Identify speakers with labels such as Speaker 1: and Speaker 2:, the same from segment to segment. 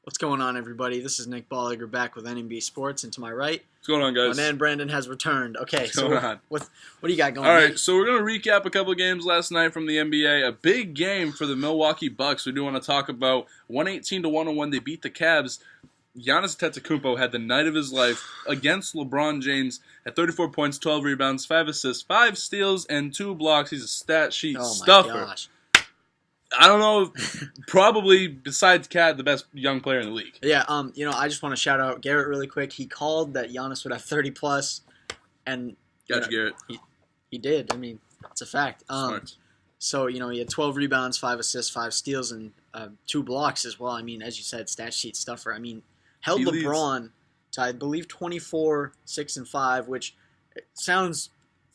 Speaker 1: What's going on, everybody? This is Nick Bolliger back with NMB Sports, and to my right,
Speaker 2: What's going on, guys?
Speaker 1: my man Brandon has returned. Okay,
Speaker 2: What's going on?
Speaker 1: what do you got going
Speaker 2: All
Speaker 1: on?
Speaker 2: right, so we're going to recap a couple of games last night from the NBA. A big game for the Milwaukee Bucks. We do want to talk about 118-101. They beat the Cavs. Giannis Antetokounmpo had the night of his life against LeBron James at 34 points, 12 rebounds, 5 assists, 5 steals, and 2 blocks. He's a stat sheet stuffer.
Speaker 1: My gosh.
Speaker 2: I don't know, probably besides Cat, the best young player in the league.
Speaker 1: Yeah, I just want to shout out Garrett really quick. He called that Giannis would have 30 plus, and
Speaker 2: Gotcha, Garrett.
Speaker 1: He did. I mean, it's a fact.
Speaker 2: Smart.
Speaker 1: So he had 12 rebounds, 5 assists, 5 steals, and 2 blocks as well. I mean, as you said, stat sheet stuffer. I mean, held LeBron to, I believe, 24, 6, and 5, which sounds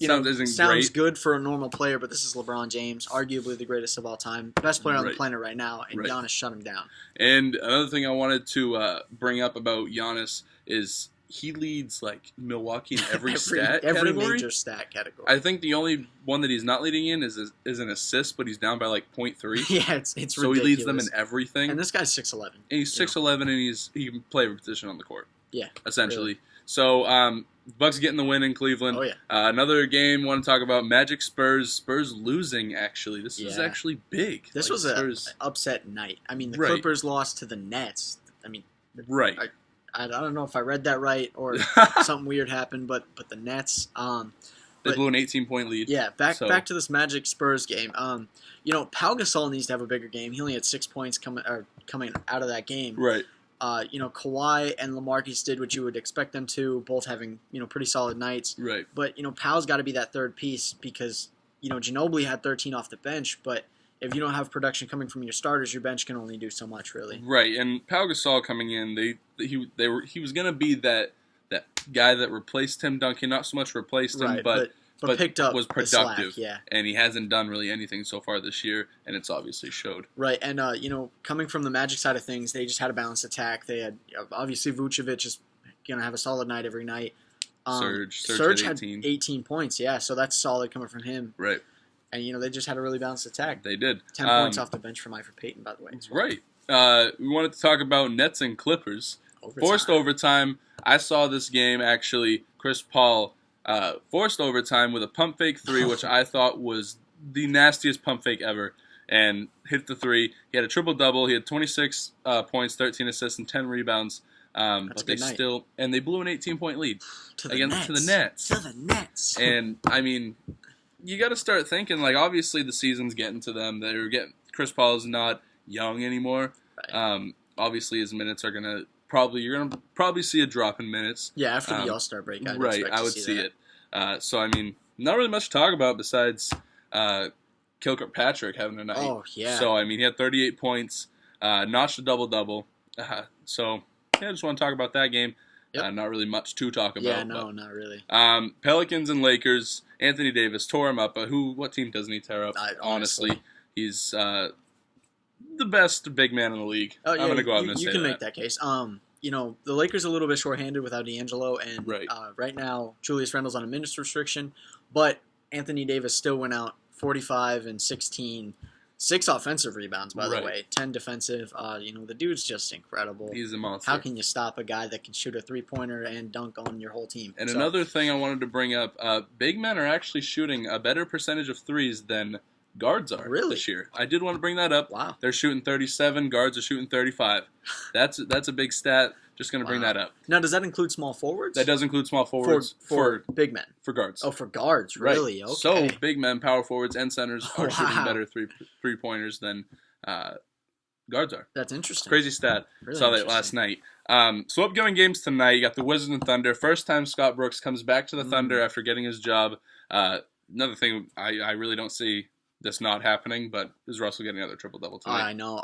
Speaker 2: great.
Speaker 1: good for a normal player, but this is LeBron James, arguably the greatest of all time, best player on the planet right now, and Giannis shut him down.
Speaker 2: And another thing I wanted to bring up about Giannis is he leads Milwaukee in every
Speaker 1: every major stat category.
Speaker 2: I think the only one that he's not leading in is an assist, but he's down by 0.3.
Speaker 1: Yeah, it's
Speaker 2: so
Speaker 1: ridiculous.
Speaker 2: he leads them in everything.
Speaker 1: And this guy's 6'11".
Speaker 2: And he's 6'11", and he can play every position on the court.
Speaker 1: Yeah,
Speaker 2: essentially.
Speaker 1: Really.
Speaker 2: So Bucks getting the win in Cleveland.
Speaker 1: Oh yeah.
Speaker 2: Another game. Want to talk about Magic Spurs. Spurs losing. Actually, this is actually big.
Speaker 1: This was an upset night. I mean, the Clippers lost to the Nets. I mean,
Speaker 2: right.
Speaker 1: I don't know if I read that right or something weird happened, but the Nets.
Speaker 2: They blew an 18-point lead.
Speaker 1: Yeah, back to this Magic Spurs game. Pau Gasol needs to have a bigger game. He only had 6 points coming out of that game.
Speaker 2: Right.
Speaker 1: Kawhi and LaMarcus did what you would expect them to, both having pretty solid nights.
Speaker 2: Right.
Speaker 1: But Pau's got to be that third piece because Ginobili had 13 off the bench, but if you don't have production coming from your starters, your bench can only do so much, really.
Speaker 2: Right. And Pau Gasol coming in, he was going to be that guy that replaced Tim Duncan, not so much replaced him, but
Speaker 1: picked up
Speaker 2: was productive.
Speaker 1: The slack, yeah.
Speaker 2: And he hasn't done really anything so far this year, and it's obviously showed.
Speaker 1: Right, and coming from the Magic side of things, they just had a balanced attack. They had obviously Vucevic is going to have a solid night every night.
Speaker 2: Serge
Speaker 1: had 18 points, yeah, so that's solid coming from him.
Speaker 2: Right.
Speaker 1: And they just had a really balanced attack.
Speaker 2: They did.
Speaker 1: 10 points off the bench from Iver Payton, by the way.
Speaker 2: Right. We wanted to talk about Nets and Clippers. Forced overtime. I saw this game actually. Chris Paul forced overtime with a pump fake 3, which I thought was the nastiest pump fake ever, and hit the 3. He had a triple-double. He had 26 points, 13 assists, and 10 rebounds. But they they blew an 18-point lead
Speaker 1: to the Nets. To the Nets.
Speaker 2: And, I mean, you got to start thinking, obviously the season's getting to them. Chris Paul is not young anymore.
Speaker 1: Right.
Speaker 2: Obviously his minutes are going to you're going to probably see a drop in minutes.
Speaker 1: Yeah, after the All-Star break, I
Speaker 2: would see it. So, I mean, not really much to talk about besides Kilpatrick having a night.
Speaker 1: Oh, yeah.
Speaker 2: So, I mean, he had 38 points, notched a double-double. So, yeah, I just want to talk about that game.
Speaker 1: Yep.
Speaker 2: Not really much to talk about.
Speaker 1: Yeah, no, not really.
Speaker 2: Pelicans and Lakers, Anthony Davis tore him up. What team doesn't he tear up? Honestly, he's the best big man in the league.
Speaker 1: Oh, yeah,
Speaker 2: I'm going to go out and say that.
Speaker 1: You can make that case. The Lakers are a little bit shorthanded without D'Angelo, and right now Julius Randle's on a minutes restriction, but Anthony Davis still went out 45 and 16, 6 offensive rebounds, by the way, 10 defensive. The dude's just incredible.
Speaker 2: He's a monster.
Speaker 1: How can you stop a guy that can shoot a three-pointer and dunk on your whole team?
Speaker 2: And another thing I wanted to bring up, big men are actually shooting a better percentage of threes than guards are this year. I did want to bring that up.
Speaker 1: Wow.
Speaker 2: They're shooting 37. Guards are shooting 35. That's a big stat. Just going to bring that up.
Speaker 1: Now, does that include small forwards?
Speaker 2: That does include small forwards.
Speaker 1: For big men?
Speaker 2: For guards.
Speaker 1: Oh, for guards. Really?
Speaker 2: Right.
Speaker 1: Okay.
Speaker 2: So, big men, power forwards, and centers are shooting better three-pointers than guards are.
Speaker 1: That's interesting.
Speaker 2: Crazy stat.
Speaker 1: Really
Speaker 2: Saw that last night. So, upcoming games tonight, you got the Wizards and Thunder. First time Scott Brooks comes back to the Thunder after getting his job. Another thing I really don't see this not happening, but is Russell getting another triple-double tonight?
Speaker 1: I know.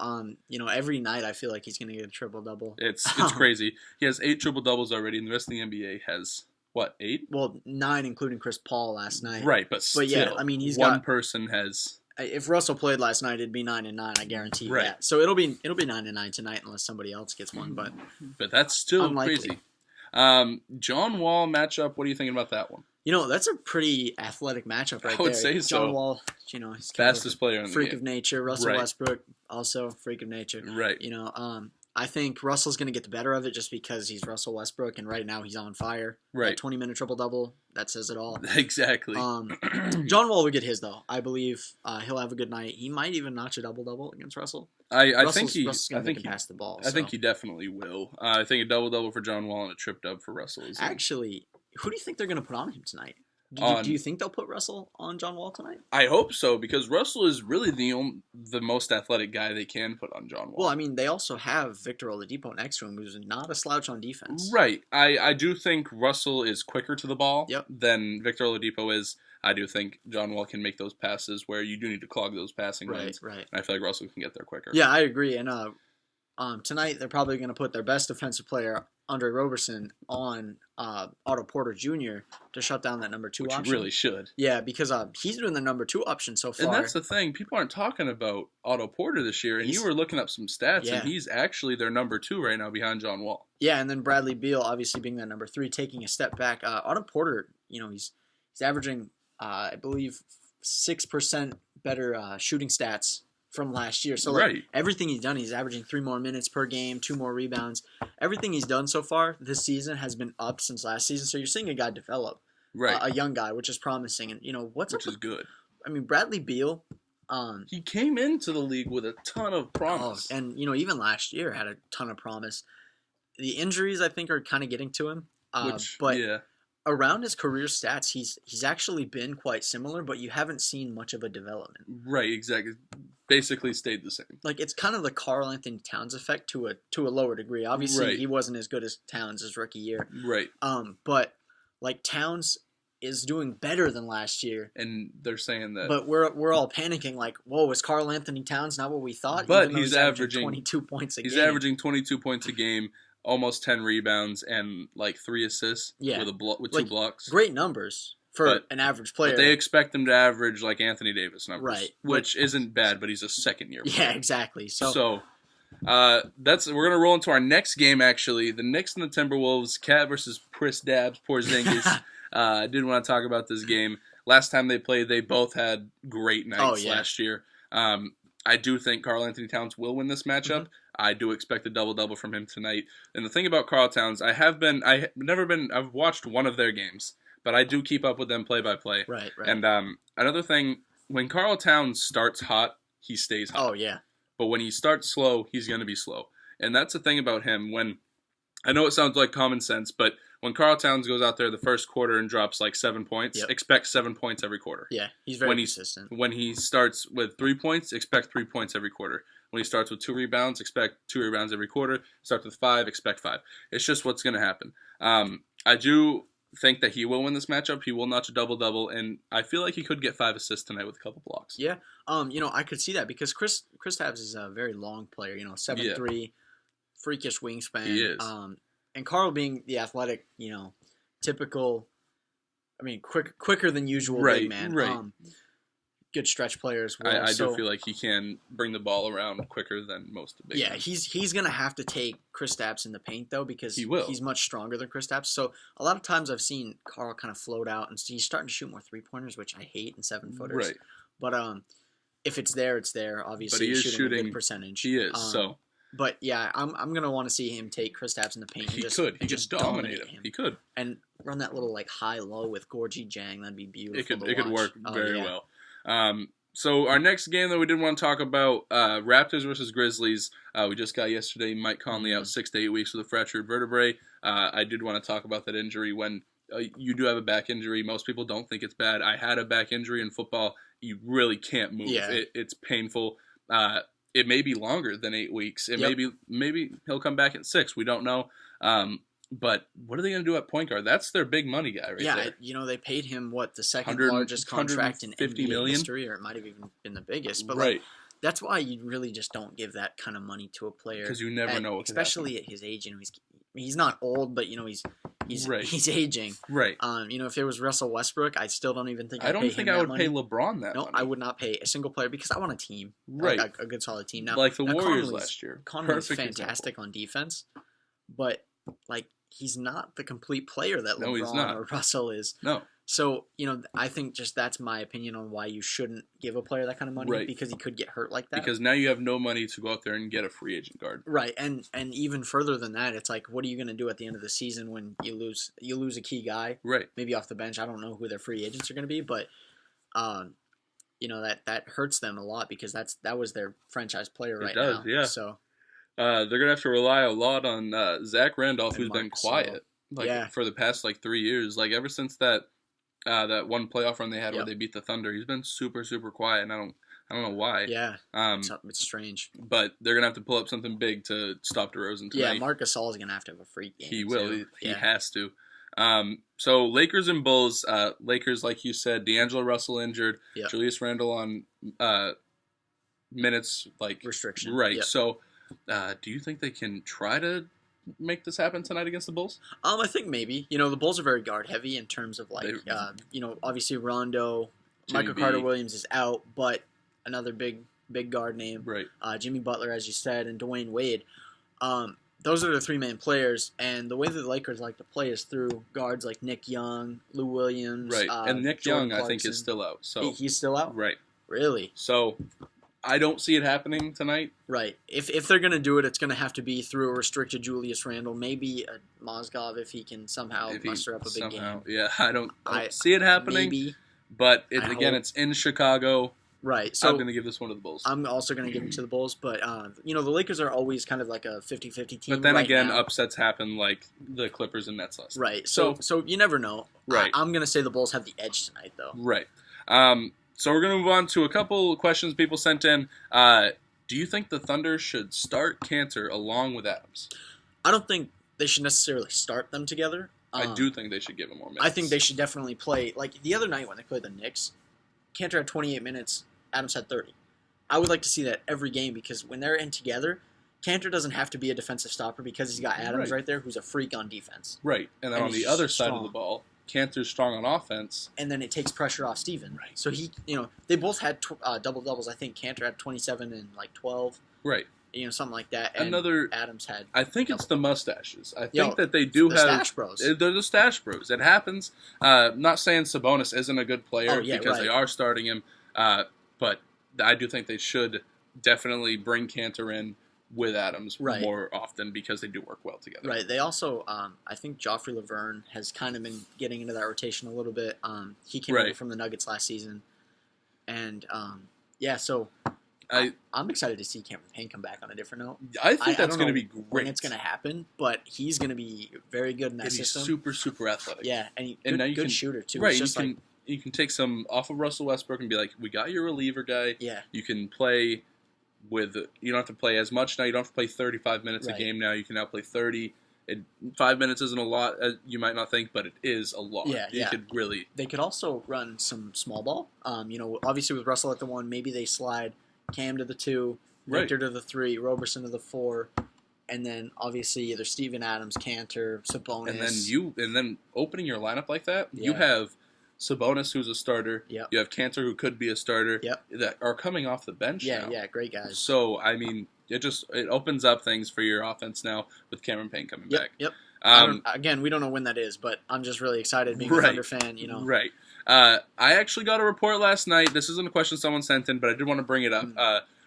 Speaker 1: Every night I feel like he's going to get a triple-double.
Speaker 2: It's crazy. He has 8 triple-doubles already, and the rest of the NBA has, 8?
Speaker 1: Well, 9, including Chris Paul last night.
Speaker 2: Right, but still,
Speaker 1: yeah, I mean,
Speaker 2: one person has...
Speaker 1: If Russell played last night, it'd be 9 and 9. I guarantee you that. So it'll be 9 and 9 tonight, unless somebody else gets one. But
Speaker 2: that's still
Speaker 1: unlikely.
Speaker 2: Crazy. John Wall matchup. What are you thinking about that one?
Speaker 1: That's a pretty athletic matchup right there.
Speaker 2: I would say so.
Speaker 1: John Wall, he's
Speaker 2: fastest player in the
Speaker 1: freak
Speaker 2: game.
Speaker 1: of nature. Russell Westbrook, also freak of nature.
Speaker 2: Right.
Speaker 1: I think Russell's going to get the better of it just because he's Russell Westbrook, and right now he's on fire.
Speaker 2: Right.
Speaker 1: 20-minute triple-double, that says it all.
Speaker 2: Exactly.
Speaker 1: John Wall will get his, though. I believe he'll have a good night. He might even notch a double-double against Russell.
Speaker 2: I think he
Speaker 1: pass the ball.
Speaker 2: I think he definitely will. I think a double-double for John Wall and a trip-dub for Russell.
Speaker 1: Actually, who do you think they're going to put on him tonight? Do you think they'll put Russell on John Wall tonight?
Speaker 2: I hope so, because Russell is really the most athletic guy they can put on John Wall.
Speaker 1: Well, I mean, they also have Victor Oladipo next to him, who's not a slouch on defense.
Speaker 2: Right. I do think Russell is quicker to the ball than Victor Oladipo is. I do think John Wall can make those passes where you do need to clog those passing lanes.
Speaker 1: Right.
Speaker 2: I feel like Russell can get there quicker.
Speaker 1: Yeah, I agree. And tonight they're probably going to put their best defensive player, Andre Roberson, on Otto Porter Jr. to shut down that number 2 option.
Speaker 2: Which really should.
Speaker 1: Yeah, because he's doing the number 2 option so far.
Speaker 2: And that's the thing. People aren't talking about Otto Porter this year. And you were looking up some stats, and he's actually their number 2 right now behind John Wall.
Speaker 1: Yeah, and then Bradley Beal obviously being that number 3, taking a step back. Otto Porter, he's averaging, I believe, 6% better shooting stats from last year. So everything he's done, he's averaging 3 more minutes per game, 2 more rebounds. Everything he's done so far this season has been up since last season. So you're seeing a guy develop, a young guy, which is promising. And which
Speaker 2: is good.
Speaker 1: I mean, Bradley Beal.
Speaker 2: He came into the league with a ton of promise,
Speaker 1: and even last year had a ton of promise. The injuries, I think, are kind of getting to him. Around his career stats, he's actually been quite similar, but you haven't seen much of a development.
Speaker 2: Right, exactly. Basically stayed the same.
Speaker 1: Like, it's kind of the Karl Anthony Towns effect to a lower degree. Obviously, he wasn't as good as Towns his rookie year.
Speaker 2: Right.
Speaker 1: But like Towns is doing better than last year.
Speaker 2: And they're saying that.
Speaker 1: But we're all panicking like, whoa, is Karl Anthony Towns not what we thought?
Speaker 2: But he's averaging
Speaker 1: 22 points a game.
Speaker 2: He's averaging 22 points a game. Almost 10 rebounds and like 3 assists with 2 blocks.
Speaker 1: Great numbers for an average player.
Speaker 2: But they expect him to average like Anthony Davis numbers, right? Which isn't bad, but he's a second-year player.
Speaker 1: Yeah, exactly.
Speaker 2: So we're gonna roll into our next game. Actually, the Knicks and the Timberwolves, Cat versus Kristaps Porzingis. I did want to talk about this game. Last time they played, they both had great nights last year. I do think Karl Anthony Towns will win this matchup. Mm-hmm. I do expect a double-double from him tonight. And the thing about Karl Towns, I've watched one of their games, but I do keep up with them play-by-play.
Speaker 1: Right.
Speaker 2: And another thing, when Karl Towns starts hot, he stays hot.
Speaker 1: Oh, yeah.
Speaker 2: But when he starts slow, he's going to be slow. And that's the thing about him. I know it sounds like common sense, but when Karl Towns goes out there the first quarter and drops like 7 points, expect 7 points every quarter.
Speaker 1: Yeah, he's very consistent.
Speaker 2: When he starts with 3 points, expect 3 points every quarter. When he starts with 2 rebounds, expect 2 rebounds every quarter. Starts with 5, expect 5. It's just what's going to happen. I do think that he will win this matchup. He will notch a double-double, and I feel like he could get 5 assists tonight with a couple blocks.
Speaker 1: Yeah, I could see that because Kristaps is a very long player. 7'3", freakish wingspan.
Speaker 2: He is.
Speaker 1: And Karl being the athletic, typical, quicker than usual big man.
Speaker 2: Right.
Speaker 1: Good stretch player as well.
Speaker 2: I do feel like he can bring the ball around quicker than most of the big men.
Speaker 1: He's going to have to take Kristaps in the paint, though, because
Speaker 2: he's
Speaker 1: much stronger than Kristaps. So a lot of times I've seen Karl kind of float out, and he's starting to shoot more three-pointers, which I hate, and 7-footers.
Speaker 2: Right.
Speaker 1: But if it's there, it's there. Obviously,
Speaker 2: but he is shooting
Speaker 1: a good percentage.
Speaker 2: He is,
Speaker 1: But yeah, I'm gonna want to see him take Kristaps in the paint.
Speaker 2: He could dominate him. He could
Speaker 1: and run that little like high-low with Gorgie Jang. That'd be beautiful.
Speaker 2: It could work very well. So our next game that we did want to talk about, Raptors versus Grizzlies. We just got yesterday Mike Conley out 6 to 8 weeks with a fractured vertebrae. I did want to talk about that injury. When you do have a back injury, most people don't think it's bad. I had a back injury in football. You really can't move.
Speaker 1: Yeah.
Speaker 2: It's painful. It may be longer than 8 weeks. Maybe he'll come back at 6. We don't know. But what are they going to do at point guard? That's their big money guy there.
Speaker 1: Yeah, they paid him, the second largest contract in NBA history, or it might have even been the biggest. But that's why you really just don't give that kind of money to a player.
Speaker 2: Because you never know what could
Speaker 1: especially
Speaker 2: happen.
Speaker 1: At his age. He's not old, but he's aging.
Speaker 2: Right.
Speaker 1: If it was Russell Westbrook, I still don't even think
Speaker 2: I would pay LeBron that money.
Speaker 1: No, I would not pay a single player because I want a team.
Speaker 2: Right.
Speaker 1: A good solid team. Now,
Speaker 2: like the Warriors last year.
Speaker 1: Conley's fantastic on defense, but he's not the complete player that LeBron or Russell is.
Speaker 2: No.
Speaker 1: So, I think just that's my opinion on why you shouldn't give a player that kind of money,
Speaker 2: Right.
Speaker 1: because he could get hurt like that.
Speaker 2: Because now you have no money to go out there and get a free agent guard.
Speaker 1: Right, and even further than that, it's like, what are you going to do at the end of the season when you lose a key guy?
Speaker 2: Right.
Speaker 1: Maybe off the bench. I don't know who their free agents are going to be, but that hurts them a lot, because that was their franchise player right now.
Speaker 2: Yeah.
Speaker 1: So
Speaker 2: they're going to have to rely a lot on Zach Randolph, who's been quiet for the past 3 years. Like ever since that one playoff run they had where they beat the Thunder, he's been super, super quiet, and I don't know why.
Speaker 1: Yeah, it's strange.
Speaker 2: But they're gonna have to pull up something big to stop DeRozan tonight.
Speaker 1: Yeah, Marc Gasol is gonna have to have a freak game.
Speaker 2: He will. He has to. So Lakers and Bulls. Lakers, like you said, D'Angelo Russell injured.
Speaker 1: Yep.
Speaker 2: Julius Randle on minutes
Speaker 1: restriction.
Speaker 2: Right.
Speaker 1: Yep.
Speaker 2: So, do you think they can try to make this happen tonight against the Bulls?
Speaker 1: I think maybe. The Bulls are very guard heavy in terms of obviously Rondo, Michael Carter Williams is out, but another big guard name,
Speaker 2: right?
Speaker 1: Jimmy Butler, as you said, and Dwayne Wade. Those are the three main players, and the way that the Lakers like to play is through guards like Nick Young, Lou Williams,
Speaker 2: right? And Nick
Speaker 1: Jordan
Speaker 2: Young,
Speaker 1: Clarkson.
Speaker 2: I think, is still out. So
Speaker 1: he's still out,
Speaker 2: right?
Speaker 1: Really?
Speaker 2: So I don't see it happening tonight.
Speaker 1: Right. If they're gonna do it, it's gonna have to be through a restricted Julius Randle, maybe a Mozgov if he can somehow muster up a big game.
Speaker 2: Yeah, I don't see it happening.
Speaker 1: Maybe,
Speaker 2: but it's in Chicago.
Speaker 1: Right. So
Speaker 2: I'm going to give this one to the Bulls.
Speaker 1: I'm also going to give it to the Bulls, but the Lakers are always kind of like a 50-50 team.
Speaker 2: But then again,
Speaker 1: now.
Speaker 2: Upsets happen like the Clippers and Nets last night.
Speaker 1: Right. So you never know.
Speaker 2: Right.
Speaker 1: I'm going to say the Bulls have the edge tonight, though.
Speaker 2: Right. So we're going to move on to a couple questions people sent in. Do you think the Thunder should start Cantor along with Adams?
Speaker 1: I don't think they should necessarily start them together.
Speaker 2: I do think they should give him more minutes.
Speaker 1: I think they should definitely play. Like the other night when they played the Knicks, Cantor had 28 minutes. Adams had 30. I would like to see that every game, because when they're in together, Cantor doesn't have to be a defensive stopper because he's got Adams right there, who's a freak on defense.
Speaker 2: Right, and then on the other side of the ball, Cantor's strong on offense.
Speaker 1: And then it takes pressure off Steven.
Speaker 2: Right.
Speaker 1: So they both had double-doubles. I think Cantor had 27 and 12.
Speaker 2: Right.
Speaker 1: Something like that. And Adams had.
Speaker 2: I think it's the mustaches. I think that they do have.
Speaker 1: Stash Bros.
Speaker 2: They're the Stash Bros. It happens. Not saying Sabonis isn't a good player because they are starting him. But I do think they should definitely bring Cantor in with Adams more often because they do work well together.
Speaker 1: Right. They also, I think Joffrey Laverne has kind of been getting into that rotation a little bit. He came over from the Nuggets last season. And, so I'm excited to see Cameron Payne come back on a different note.
Speaker 2: I think that's going to be great.
Speaker 1: When it's going to happen, but he's going to be very good in that system.
Speaker 2: He's super, super athletic.
Speaker 1: Yeah, and good shooter, too.
Speaker 2: Right, you can take some off of Russell Westbrook and be like, we got your reliever guy.
Speaker 1: Yeah.
Speaker 2: You can play you don't have to play as much now. You don't have to play 35 minutes a game now. You can now play 30. 5 minutes isn't a lot, as you might not think, but it is a lot.
Speaker 1: Yeah,
Speaker 2: They
Speaker 1: could also run some small ball. Obviously with Russell at the 1, maybe they slide Cam to the 2, Victor to the 3, Roberson to the 4, and then obviously either Steven Adams, Cantor, Sabonis.
Speaker 2: And then opening your lineup like that, you have Sabonis, who's a starter.
Speaker 1: Yep.
Speaker 2: You have Cantor, who could be a starter.
Speaker 1: Yep.
Speaker 2: That are coming off the bench now.
Speaker 1: Yeah, great guys.
Speaker 2: So, I mean, it opens up things for your offense now with Cameron Payne coming back.
Speaker 1: Yep. Again, we don't know when that is, but I'm just really excited being a Thunder fan.
Speaker 2: Right. I actually got a report last night. This isn't a question someone sent in, but I did want to bring it up.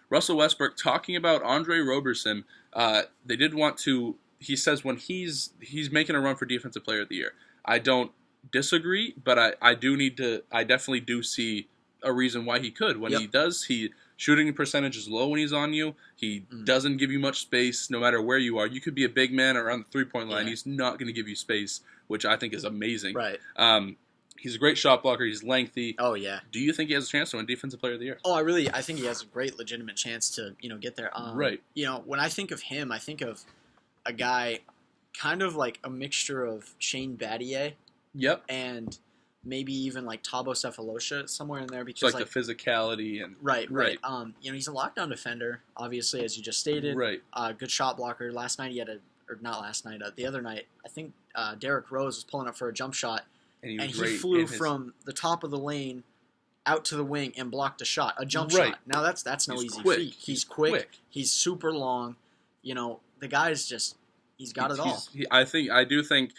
Speaker 2: Russell Westbrook talking about Andre Roberson. They did want to. He says when he's making a run for Defensive Player of the Year. I don't disagree, but I definitely do see a reason why he could. When he does, shooting percentage is low when he's on you. He doesn't give you much space no matter where you are. You could be a big man around the 3-point line. He's not going to give you space, which I think is amazing.
Speaker 1: Right.
Speaker 2: He's a great shot blocker. He's lengthy.
Speaker 1: Oh, yeah.
Speaker 2: Do you think he has a chance to win Defensive Player of the Year?
Speaker 1: Oh, I think he has a great legitimate chance to, get there.
Speaker 2: Right.
Speaker 1: When I think of him, I think of a guy kind of like a mixture of Shane Battier.
Speaker 2: Yep.
Speaker 1: And maybe even like Thabo Sefolosha somewhere in there, because
Speaker 2: it's like the physicality and
Speaker 1: right. He's a lockdown defender, obviously, as you just stated.
Speaker 2: Right.
Speaker 1: Good shot blocker. Last night he had the other night, I think Derrick Rose was pulling up for a jump shot, and he flew from the top of the lane out to the wing and blocked a shot, a jump shot. Now that's no easy feat. He's quick. He's super long. The guy's just he's got it all.
Speaker 2: I do think.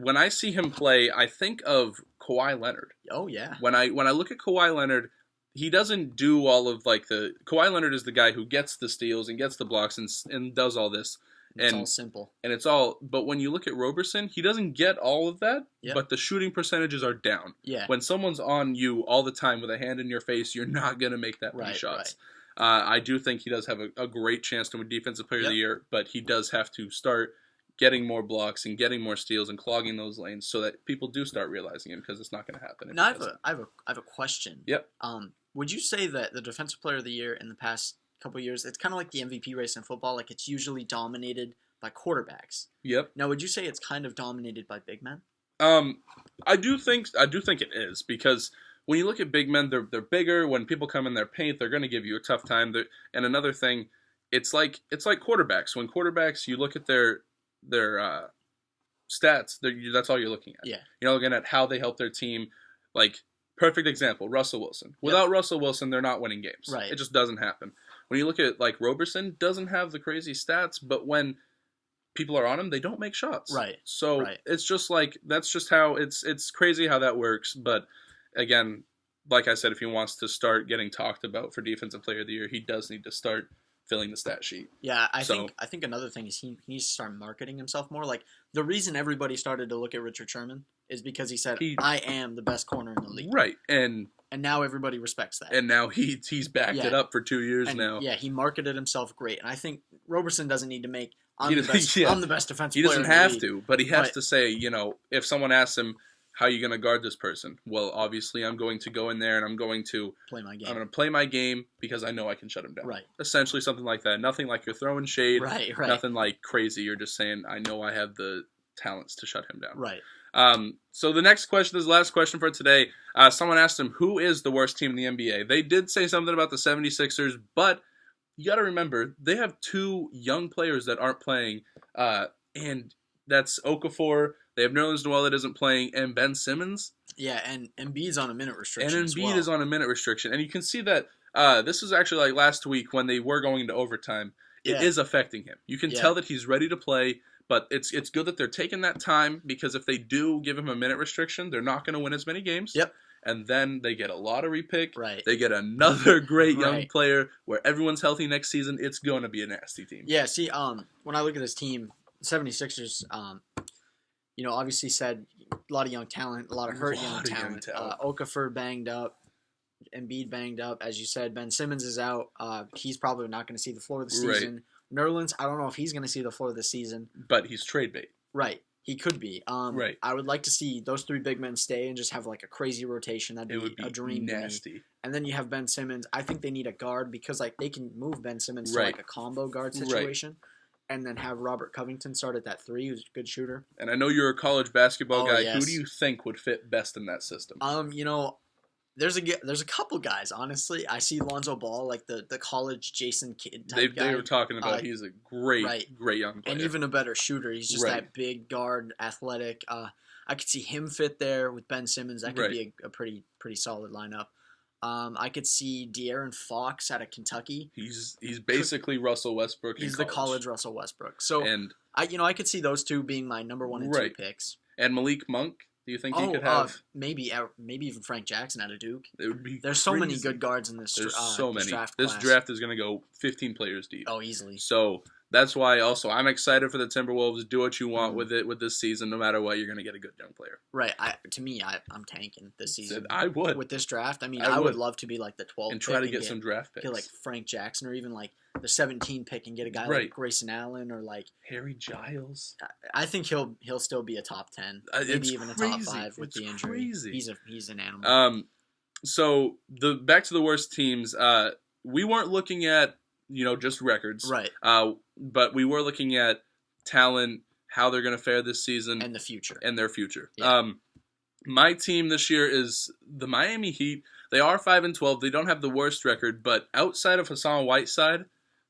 Speaker 2: When I see him play, I think of Kawhi Leonard.
Speaker 1: Oh yeah.
Speaker 2: When I look at Kawhi Leonard, he doesn't do all of like the Kawhi Leonard is the guy who gets the steals and gets the blocks and does all this.
Speaker 1: It's all simple.
Speaker 2: And it's all, but when you look at Roberson, he doesn't get all of that, but the shooting percentages are down.
Speaker 1: Yeah.
Speaker 2: When someone's on you all the time with a hand in your face, you're not going to make that many shots. Right. I do think he does have a great chance to win Defensive Player of the Year, but he does have to start getting more blocks and getting more steals and clogging those lanes so that people do start realizing him, because it's not going to happen.
Speaker 1: Now I have a question.
Speaker 2: Yep.
Speaker 1: Would you say that the Defensive Player of the Year in the past couple of years, it's kind of like the MVP race in football, like it's usually dominated by quarterbacks?
Speaker 2: Yep.
Speaker 1: Now, would you say it's kind of dominated by big men?
Speaker 2: I do think it is, because when you look at big men, they're bigger. When people come in their paint, they're going to give you a tough time. And another thing, it's like quarterbacks. When quarterbacks, you look at their stats, that's all you're looking at.
Speaker 1: Yeah.
Speaker 2: You're looking at how they help their team. Like, perfect example, Russell Wilson. Without Russell Wilson, they're not winning games.
Speaker 1: Right.
Speaker 2: It just doesn't happen. When you look at, like, Roberson, doesn't have the crazy stats, but when people are on him, they don't make shots.
Speaker 1: Right.
Speaker 2: So it's just like, that's just how it's crazy how that works. But again, like I said, if he wants to start getting talked about for Defensive Player of the Year, he does need to start filling the stat sheet.
Speaker 1: Yeah, I think another thing is he needs to start marketing himself more. Like, the reason everybody started to look at Richard Sherman is because he said, I am the best corner in the league.
Speaker 2: Right. And
Speaker 1: now everybody respects that.
Speaker 2: And now he's backed it up for 2 years now.
Speaker 1: Yeah, he marketed himself great. And I think Roberson doesn't need to make, I'm the best defensive player.
Speaker 2: He doesn't have to, but he has to say, if someone asks him, how are you going to guard this person? Well, obviously, I'm going to go in there and I'm going to
Speaker 1: play my game.
Speaker 2: I'm going to play my game because I know I can shut him down.
Speaker 1: Right.
Speaker 2: Essentially, something like that. Nothing like you're throwing shade.
Speaker 1: Right.
Speaker 2: Nothing like crazy. You're just saying, I know I have the talents to shut him down.
Speaker 1: Right.
Speaker 2: So the next question, this is the last question for today. Someone asked him, who is the worst team in the NBA? They did say something about the 76ers, but you got to remember, they have two young players that aren't playing, and that's Okafor. They have Nerlens Noel that isn't playing, and Ben Simmons.
Speaker 1: Yeah, and Embiid's on a minute restriction.
Speaker 2: And Embiid is on a minute restriction. And you can see that this was actually like last week when they were going into overtime. It is affecting him. You can tell that he's ready to play, but it's good that they're taking that time, because if they do give him a minute restriction, they're not going to win as many games.
Speaker 1: Yep.
Speaker 2: And then they get a lottery pick.
Speaker 1: Right.
Speaker 2: They get another great young player where everyone's healthy next season. It's going to be a nasty team.
Speaker 1: Yeah, see, when I look at this team, 76ers, obviously said a lot of young talent, a lot of hurt young talent. Okafor banged up, Embiid banged up. As you said, Ben Simmons is out. He's probably not going to see the floor of the season. Right. Nerlens, I don't know if he's going to see the floor of the season.
Speaker 2: But he's trade bait.
Speaker 1: Right. He could be.
Speaker 2: Right.
Speaker 1: I would like to see those three big men stay and just have like a crazy rotation. That'd be a dream.
Speaker 2: Nasty.
Speaker 1: And then you have Ben Simmons. I think they need a guard, because like they can move Ben Simmons to like a combo guard situation. Right. And then have Robert Covington start at that 3, who's a good shooter.
Speaker 2: And I know you're a college basketball guy. Yes. Who do you think would fit best in that system?
Speaker 1: There's a couple guys, honestly. I see Lonzo Ball, like the college Jason Kidd type guy.
Speaker 2: They were talking about he's a great young player.
Speaker 1: And even a better shooter. He's just that big guard, athletic. I could see him fit there with Ben Simmons. That could be a pretty solid lineup. I could see De'Aaron Fox out of Kentucky.
Speaker 2: He's basically Russell Westbrook.
Speaker 1: He's the college Russell Westbrook. So I could see those two being my number 1 and 2 picks.
Speaker 2: And Malik Monk. Do you think he could have
Speaker 1: maybe even Frank Jackson out of Duke?
Speaker 2: It would be.
Speaker 1: There's so many good guards in this.
Speaker 2: There's so many.
Speaker 1: Draft
Speaker 2: this
Speaker 1: class.
Speaker 2: Draft is going to go 15 players deep.
Speaker 1: Oh, easily.
Speaker 2: So that's why also I'm excited for the Timberwolves. Do what you want with it with this season. No matter what, you're going to get a good young player.
Speaker 1: Right. I'm tanking this season.
Speaker 2: I would
Speaker 1: with this draft. I mean, I would love to be like the 12th
Speaker 2: and try to get some draft picks.
Speaker 1: Get like Frank Jackson or even like the 17 pick and get a guy like Grayson Allen or like
Speaker 2: Harry Giles.
Speaker 1: I think he'll still be a top 10, maybe even a top 5 with the injury.
Speaker 2: Crazy.
Speaker 1: He's an animal.
Speaker 2: So back to the worst teams. We weren't looking at just records,
Speaker 1: right?
Speaker 2: But we were looking at talent, how they're going to fare this season,
Speaker 1: and the future,
Speaker 2: Yeah. My team this year is the Miami Heat. They are 5-12. They don't have the worst record, but outside of Hassan Whiteside,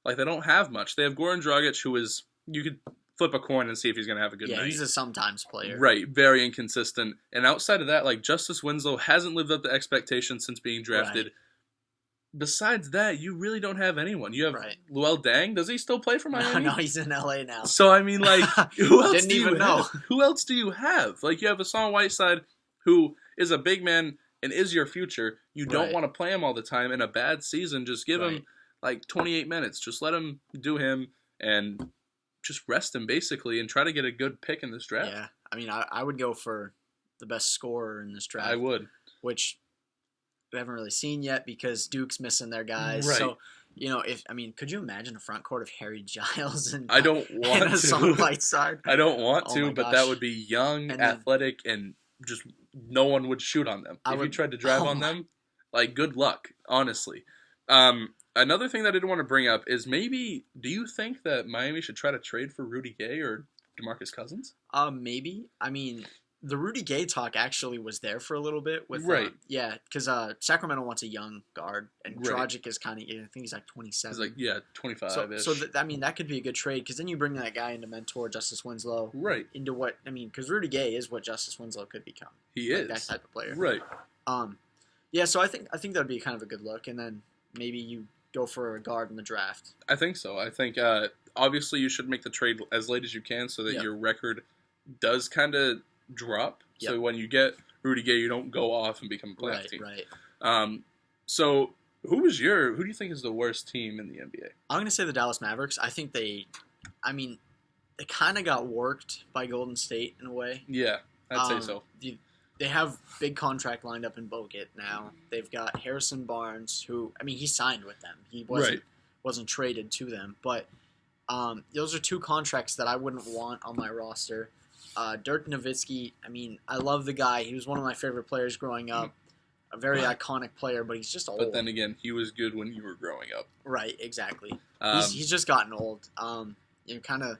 Speaker 2: like they don't have much. They have Goran Dragic, who is you could flip a coin and see if he's going to have a good night.
Speaker 1: Yeah, he's a sometimes player.
Speaker 2: Right, very inconsistent. And outside of that, like Justice Winslow hasn't lived up to expectations since being drafted.
Speaker 1: Right.
Speaker 2: Besides that, you really don't have anyone. You have Luol Deng. Does he still play for Miami?
Speaker 1: No, he's in LA now.
Speaker 2: So I mean, like, who else
Speaker 1: Didn't
Speaker 2: do you
Speaker 1: even know.
Speaker 2: Who else do you have? Like, you have Hassan Whiteside, who is a big man and is your future, you don't want to play him all the time. In a bad season, just give him like 28 minutes. Just let him do him and just rest him basically and try to get a good pick in this draft.
Speaker 1: Yeah, I mean, I would go for the best scorer in this draft.
Speaker 2: I would.
Speaker 1: Which we haven't really seen yet because Duke's missing their guys.
Speaker 2: Right.
Speaker 1: So, could you imagine a front court of Harry Giles and
Speaker 2: I don't want
Speaker 1: and Hassan Whiteside?
Speaker 2: I don't want to, but that would be young,
Speaker 1: and
Speaker 2: athletic, and just no one would shoot on them. If you tried to drive on them, like, good luck, honestly. Another thing that I didn't want to bring up is maybe, do you think that Miami should try to trade for Rudy Gay or DeMarcus Cousins?
Speaker 1: Maybe. I mean, the Rudy Gay talk actually was there for a little bit. Because Sacramento wants a young guard, and Dragic is kind of, I think he's like 27.
Speaker 2: He's like, 25-ish.
Speaker 1: So that could be a good trade, because then you bring that guy into mentor Justice Winslow.
Speaker 2: Right.
Speaker 1: Into what, because Rudy Gay is what Justice Winslow could become.
Speaker 2: He is.
Speaker 1: That type of player.
Speaker 2: Right.
Speaker 1: So I think that would be kind of a good look, and then maybe you go for a guard in the draft.
Speaker 2: I think so. I think, obviously, you should make the trade as late as you can so that your record does kind of drop. So when you get Rudy Gay, you don't go off and become a playoff team.
Speaker 1: Right.
Speaker 2: So who do you think is the worst team in the NBA?
Speaker 1: I'm going to say the Dallas Mavericks. I think they kind of got worked by Golden State in a way.
Speaker 2: Yeah, I'd say so.
Speaker 1: They have big contract lined up in Bogut now. They've got Harrison Barnes, who, he signed with them. He wasn't traded to them. But those are two contracts that I wouldn't want on my roster. Dirk Nowitzki, I love the guy. He was one of my favorite players growing up. A very iconic player, but he's just old.
Speaker 2: But then again, he was good when you were growing up.
Speaker 1: Right, exactly. He's just gotten old. Kind of.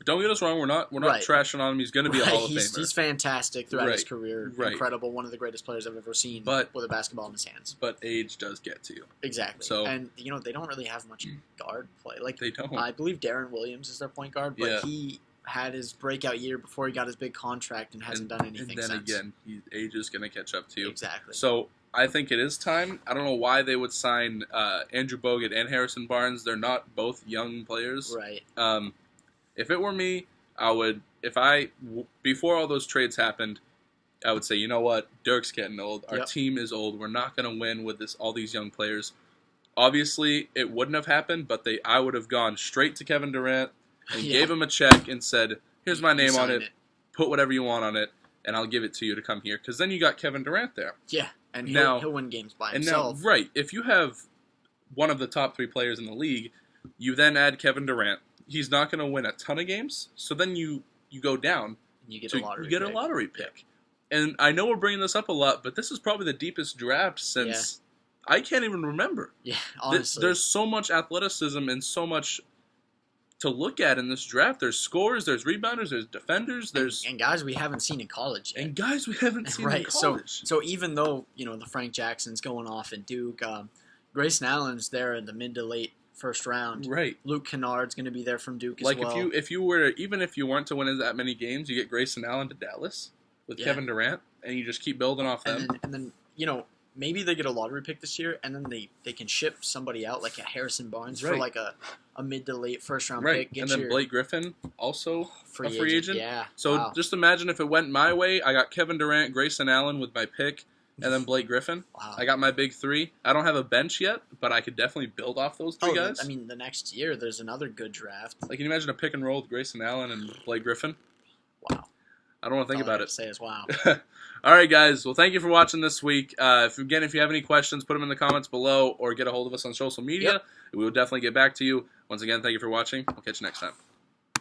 Speaker 2: Don't get us wrong. We're not trashing on him. He's going to be a Hall of Famer.
Speaker 1: He's fantastic throughout his career. Incredible. One of the greatest players I've ever seen with a basketball in his hands.
Speaker 2: But age does get to you.
Speaker 1: Exactly. So, and they don't really have much guard play. Like,
Speaker 2: they don't.
Speaker 1: I believe Darren Williams is their point guard, but he had his breakout year before he got his big contract and hasn't done anything since.
Speaker 2: And then again, age is going to catch up to you.
Speaker 1: Exactly.
Speaker 2: So I think it is time. I don't know why they would sign Andrew Bogut and Harrison Barnes. They're not both young players.
Speaker 1: Right.
Speaker 2: If it were me, I would, before all those trades happened, I would say, you know what, Dirk's getting old. Our team is old. We're not going to win with all these young players. Obviously, it wouldn't have happened, but I would have gone straight to Kevin Durant and gave him a check and said, here's my name on it. Put whatever you want on it, and I'll give it to you to come here. Because then you got Kevin Durant there.
Speaker 1: Yeah, and he'll win games by himself.
Speaker 2: And now, if you have one of the top 3 players in the league, you then add Kevin Durant. He's not going to win a ton of games, so then you go down.
Speaker 1: You get a lottery pick.
Speaker 2: And I know we're bringing this up a lot, but this is probably the deepest draft since I can't even remember.
Speaker 1: Yeah, honestly.
Speaker 2: There's so much athleticism and so much to look at in this draft. There's scorers, there's rebounders, there's defenders,
Speaker 1: and guys we haven't seen in college yet.
Speaker 2: And guys we haven't seen in college.
Speaker 1: So even though, the Frank Jackson's going off in Duke, Grayson Allen's there in the mid to late first round.
Speaker 2: Right.
Speaker 1: Luke Kennard's going to be there from Duke as well.
Speaker 2: Like if you were, even if you weren't to win that many games, you get Grayson Allen to Dallas with Kevin Durant, and you just keep building off them.
Speaker 1: And then maybe they get a lottery pick this year, and then they can ship somebody out like a Harrison Barnes for like a mid to late first round pick.
Speaker 2: And then Blake Griffin also a free agent.
Speaker 1: Yeah.
Speaker 2: So just imagine if it went my way, I got Kevin Durant, Grayson Allen with my pick, and then Blake Griffin.
Speaker 1: Wow.
Speaker 2: I got my big 3. I don't have a bench yet, but I could definitely build off those 3 guys.
Speaker 1: The next year there's another good draft.
Speaker 2: Like, can you imagine a pick and roll with Grayson Allen and Blake Griffin?
Speaker 1: Wow.
Speaker 2: I don't want to think about it.
Speaker 1: Say is wow.
Speaker 2: All right, guys. Well, thank you for watching this week. If you have any questions, put them in the comments below or get a hold of us on social media. We will definitely get back to you. Once again, thank you for watching. We'll catch you next time.